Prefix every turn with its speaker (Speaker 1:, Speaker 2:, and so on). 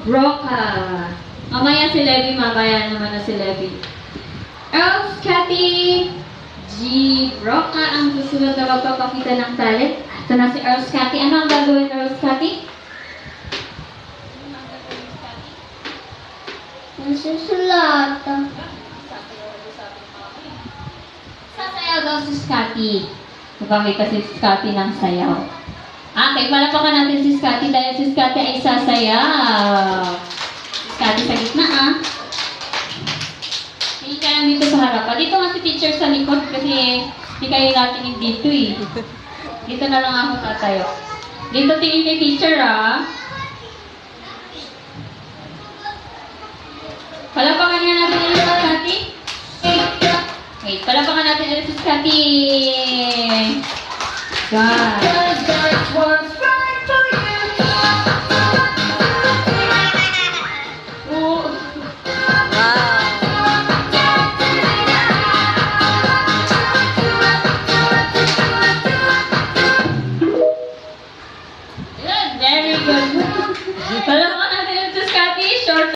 Speaker 1: Broca. Mamaya si Levi, mamaya naman na si Levi. Earls Cathy G. Broca ang susunod na magpapakita ng talent. Ito na si Earls Cathy. Ano ang gagawin ng Earls Cathy?
Speaker 2: Nasusulat.
Speaker 1: Sasayaw daw si Scotty. Magpapakita si Scotty ng sayaw. Okay, palapakan natin si Scotty dahil si Scotty ay sasayaw. Si Scotty sa gitna, ah. Hindi ka lang dito sa harap. Dito nga si teacher sa likod kasi hindi kayo natingin dito eh. Dito na lang ako tatayo. Dito tingin kay teacher, ah. Palapakan nga natin ulit si Scotty. Wait, palapakan natin ulit si Scotty. God. Very good. Palapakan natin ulit si Scotty. Short